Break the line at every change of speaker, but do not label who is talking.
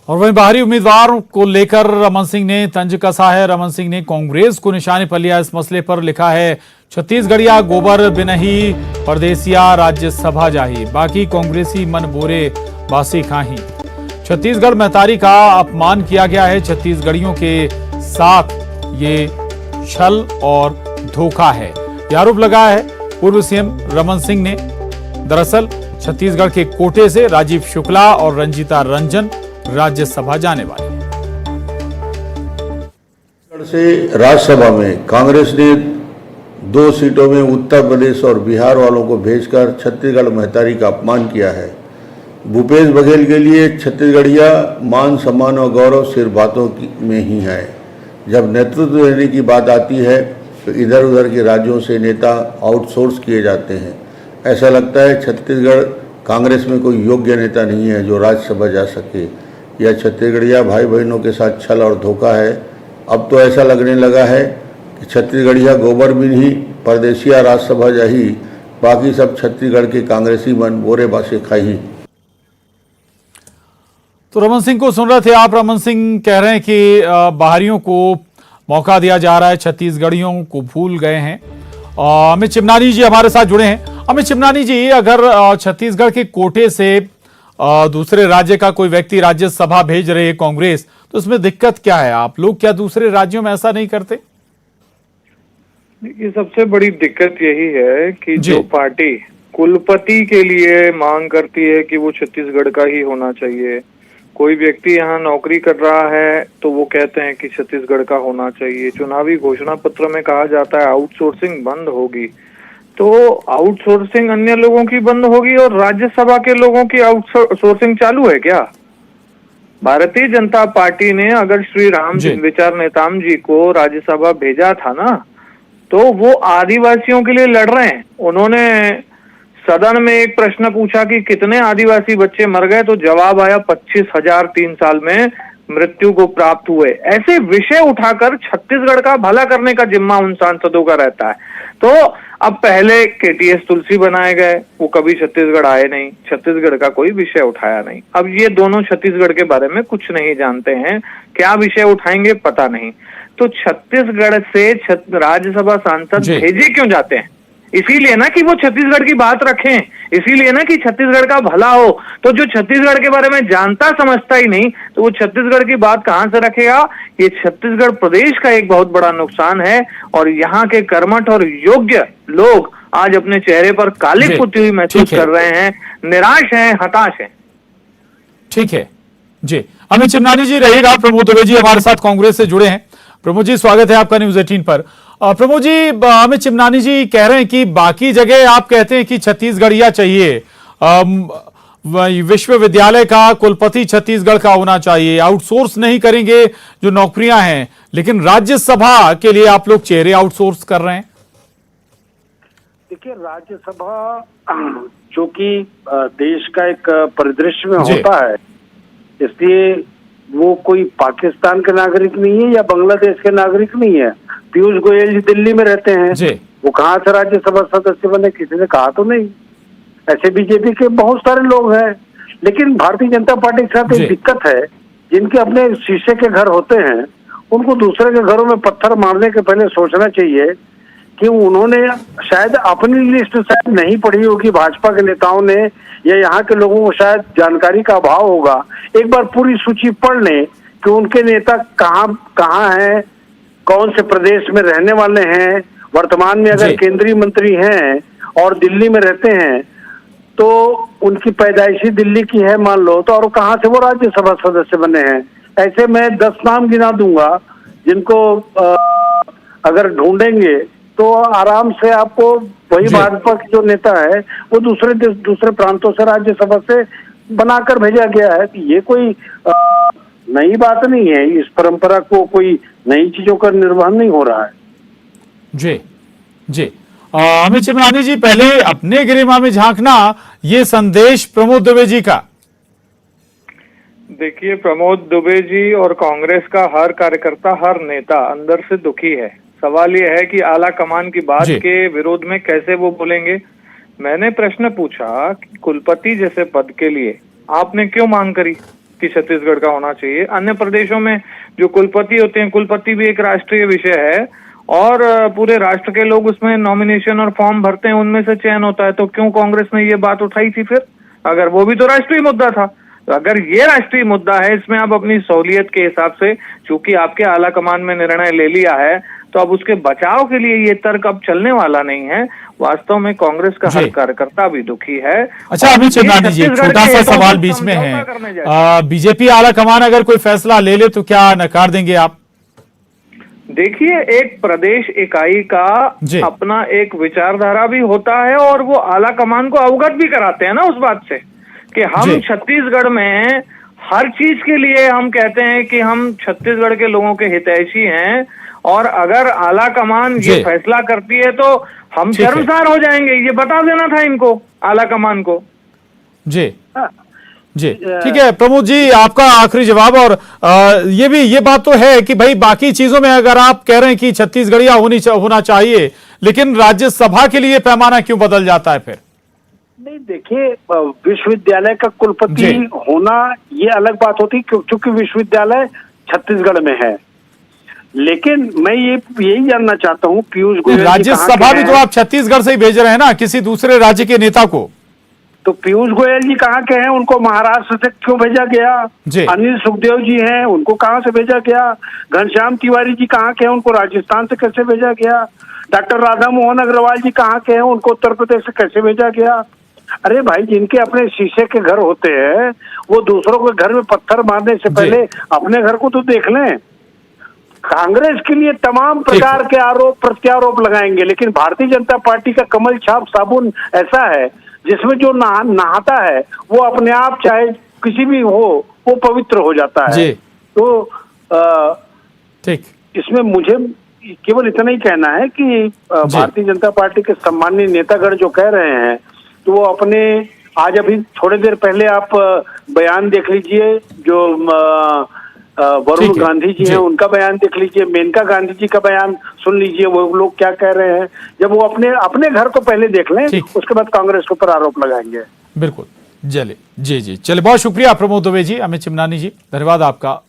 और वहीं बाहरी उम्मीदवार को लेकर रमन सिंह ने तंज कसा है। रमन सिंह ने कांग्रेस को निशाने पर लिया। इस मसले पर लिखा है, छत्तीसगढ़िया गोबर बिनही, परदेसिया राज्यसभा जाही, बाकी कांग्रेसी मन बोरे बासी खाही। छत्तीसगढ़ महतारी का अपमान किया गया है। छत्तीसगढ़ियों के साथ ये छल और धोखा है, ये आरोप लगाया है पूर्व सीएम रमन सिंह ने। दरअसल छत्तीसगढ़ के कोटे से राजीव शुक्ला और रंजीता रंजन राज्यसभा जाने वाले
से राज्यसभा में कांग्रेस ने 2 सीटों में उत्तर प्रदेश और बिहार वालों को भेजकर छत्तीसगढ़ महतारी का अपमान किया है। भूपेश बघेल के लिए छत्तीसगढ़िया मान सम्मान और गौरव सिर्फ बातों में ही है। जब नेतृत्व देने की बात आती है तो इधर उधर के राज्यों से नेता आउटसोर्स किए जाते हैं। ऐसा लगता है छत्तीसगढ़ कांग्रेस में कोई योग्य नेता नहीं है जो राज्यसभा जा सके। यह छत्तीसगढ़िया भाई बहनों के साथ छल और धोखा है। अब तो ऐसा लगने लगा है कि छत्तीसगढ़िया गोबर भी नहीं, परदेसिया राज्यसभा जाही, बाकी सब छत्तीसगढ़ के कांग्रेसी मन बोरे बासे खाही।
तो रमन सिंह को सुन रहे थे आप। रमन सिंह कह रहे हैं कि बाहरियों को मौका दिया जा रहा है, छत्तीसगढ़ियों को भूल गए हैं। अमित चिमनानी जी हमारे साथ जुड़े हैं। अमित चिमनानी जी, अगर छत्तीसगढ़ के कोटे से दूसरे राज्य का कोई व्यक्ति राज्यसभा भेज रहे है कांग्रेस, तो उसमें दिक्कत क्या है? आप लोग क्या दूसरे राज्यों में ऐसा नहीं करते?
देखिए, सबसे बड़ी दिक्कत यही है कि जो पार्टी कुलपति के लिए मांग करती है कि वो छत्तीसगढ़ का ही होना चाहिए, कोई व्यक्ति यहाँ नौकरी कर रहा है तो वो कहते हैं कि छत्तीसगढ़ का होना चाहिए। चुनावी घोषणा पत्र में कहा जाता है आउटसोर्सिंग बंद होगी, तो आउटसोर्सिंग अन्य लोगों की बंद होगी और राज्यसभा के लोगों की आउटसोर्सिंग चालू है क्या? भारतीय जनता पार्टी ने अगर श्री राम विचार नेताम जी को राज्यसभा भेजा था ना, तो वो आदिवासियों के लिए लड़ रहे हैं। उन्होंने सदन में एक प्रश्न पूछा कि कितने आदिवासी बच्चे मर गए, तो जवाब आया 25,000 3 साल में मृत्यु को प्राप्त हुए। ऐसे विषय उठाकर छत्तीसगढ़ का भला करने का जिम्मा उन सांसदों का रहता है। तो अब पहले केटीएस तुलसी बनाए गए, वो कभी छत्तीसगढ़ आए नहीं, छत्तीसगढ़ का कोई विषय उठाया नहीं। अब ये दोनों छत्तीसगढ़ के बारे में कुछ नहीं जानते हैं, क्या विषय उठाएंगे पता नहीं। तो छत्तीसगढ़ से राज्यसभा सांसद भेजे क्यों जाते हैं? इसीलिए ना कि वो छत्तीसगढ़ की बात रखें, इसीलिए ना कि छत्तीसगढ़ का भला हो। तो जो छत्तीसगढ़ के बारे में जानता समझता ही नहीं, तो वो छत्तीसगढ़ की बात कहां से रखेगा? ये छत्तीसगढ़ प्रदेश का एक बहुत बड़ा नुकसान है और यहाँ के कर्मठ और योग्य लोग आज अपने चेहरे पर कालिक पुती हुई महसूस कर रहे हैं, निराश हैं, हताश हैं।
ठीक है जी। अमित चिमनानी जी रहिएगा। प्रमोद दुबे जी हमारे साथ कांग्रेस से जुड़े हैं। प्रमोद जी, स्वागत है आपका न्यूज 18 पर। प्रमोद जी, अमित चिमनानी जी कह रहे हैं कि बाकी जगह आप कहते हैं कि छत्तीसगढ़िया चाहिए, विश्वविद्यालय का कुलपति छत्तीसगढ़ का होना चाहिए, आउटसोर्स नहीं करेंगे जो नौकरियां हैं, लेकिन राज्यसभा के लिए आप लोग चेहरे आउटसोर्स कर रहे हैं।
देखिए, राज्यसभा जो कि देश का एक परिदृश्य में होता है, इसलिए वो कोई पाकिस्तान के नागरिक नहीं है या बांग्लादेश के नागरिक नहीं है। पीयूष गोयल जी दिल्ली में रहते हैं, वो कहाँ से राज्यसभा सदस्य बने? किसी ने कहा तो नहीं। ऐसे बीजेपी के बहुत सारे लोग हैं, लेकिन भारतीय जनता पार्टी के साथ एक दिक्कत है, जिनके अपने शीशे के घर होते हैं, उनको दूसरे के घरों में पत्थर मारने के पहले सोचना चाहिए कि उन्होंने शायद अपनी लिस्ट शायद नहीं पढ़ी होगी भाजपा के नेताओं ने, या यहाँ के लोगों को शायद जानकारी का अभाव होगा। एक बार पूरी सूची पढ़ लें कि उनके नेता कहाँ हैं, कौन से प्रदेश में रहने वाले हैं, वर्तमान में अगर केंद्रीय मंत्री हैं और दिल्ली में रहते हैं तो उनकी पैदाइशी दिल्ली की है मान लो, तो और कहाँ से वो राज्यसभा सदस्य बने हैं। ऐसे मैं 10 नाम गिना दूंगा जिनको अगर ढूंढेंगे तो आराम से आपको वही भाजपा के जो नेता है वो दूसरे प्रांतों से राज्यसभा से बनाकर भेजा गया है। ये कोई नई बात नहीं है, इस परंपरा को कोई नई चीजों का निर्वहन नहीं हो रहा है।
जी जी। अमित चिमनानी जी, पहले अपने गरिमा में झांकना, ये संदेश प्रमोद दुबे जी का।
देखिए, प्रमोद दुबे जी और कांग्रेस का हर कार्यकर्ता, हर नेता अंदर से दुखी है। सवाल ये है कि आला कमान की बात के विरोध में कैसे वो बोलेंगे। मैंने प्रश्न पूछा कि कुलपति जैसे पद के लिए आपने क्यों मांग करी? कि छत्तीसगढ़ का होना चाहिए। अन्य प्रदेशों में जो कुलपति होते हैं, कुलपति भी एक राष्ट्रीय विषय है और पूरे राष्ट्र के लोग उसमें नॉमिनेशन और फॉर्म भरते हैं, उनमें से चयन होता है। तो क्यों कांग्रेस ने ये बात उठाई थी फिर, अगर वो भी तो राष्ट्रीय मुद्दा था? तो अगर ये राष्ट्रीय मुद्दा है, इसमें आप अपनी सहूलियत के हिसाब से, चूंकि आपके आला कमान में निर्णय ले लिया है, तो अब उसके बचाव के लिए ये तर्क अब चलने वाला नहीं है। वास्तव में कांग्रेस का हर कार्यकर्ता भी दुखी है।
अच्छा, अमित चिमनानी जी, छोटा सा सवाल बीच में है, बीजेपी आला कमान अगर कोई फैसला ले ले तो क्या नकार देंगे आप?
देखिए, एक प्रदेश इकाई का अपना एक विचारधारा भी होता है और वो आला कमान को अवगत भी कराते हैं ना उस बात से कि हम छत्तीसगढ़ में हर चीज के लिए हम कहते हैं कि हम छत्तीसगढ़ के लोगों के हितैषी हैं, और अगर आला कमान ये फैसला करती है तो हम शर्मसार हो जाएंगे। ये बता देना था इनको, आला कमान को।
जी जी, ठीक है प्रमोद जी, आपका आखिरी जवाब। और ये बात तो है कि भाई बाकी चीजों में अगर आप कह रहे हैं कि छत्तीसगढ़िया होना चाहिए, लेकिन राज्यसभा के लिए पैमाना क्यों बदल जाता है फिर?
नहीं, देखिए, विश्वविद्यालय का कुलपति होना ये अलग बात होती, क्योंकि विश्वविद्यालय छत्तीसगढ़ में है। लेकिन मैं यही जानना चाहता हूँ, पीयूष गोयल
राज्यसभा भी तो आप छत्तीसगढ़ से ही भेज रहे हैं ना, किसी दूसरे राज्य के नेता को।
तो पीयूष गोयल जी कहाँ के हैं? उनको महाराष्ट्र से क्यों भेजा गया? अनिल सुखदेव जी हैं, उनको कहाँ से भेजा गया? घनश्याम तिवारी जी कहाँ के हैं? उनको राजस्थान से कैसे भेजा गया? डॉक्टर राधा मोहन अग्रवाल जी कहाँ के हैं? उनको उत्तर प्रदेश से कैसे भेजा गया? अरे भाई, जिनके अपने शीशे के घर होते हैं, वो दूसरों के घर में पत्थर मारने से पहले अपने घर को तो देख लें। कांग्रेस के लिए तमाम प्रकार के आरोप प्रत्यारोप लगाएंगे, लेकिन भारतीय जनता पार्टी का कमल छाप साबुन ऐसा है जिसमें जो नहाता है वो अपने आप, चाहे किसी भी हो, वो पवित्र हो जाता है। तो
ठीक,
इसमें मुझे केवल इतना ही कहना है कि भारतीय जनता पार्टी के सम्मानीय नेतागण जो कह रहे हैं, तो वो अपने, आज अभी थोड़ी देर पहले आप बयान देख लीजिए, जो वरुण गांधी जी हैं उनका बयान देख लीजिए, मेनका गांधी जी का बयान सुन लीजिए, वो लोग क्या कह रहे हैं। जब वो अपने घर को पहले देख लें, उसके बाद कांग्रेस के ऊपर आरोप लगाएंगे।
बिल्कुल, चलिए जी, चलिए, बहुत शुक्रिया प्रमोद दुबे जी, अमित चिमनानी जी, धन्यवाद आपका।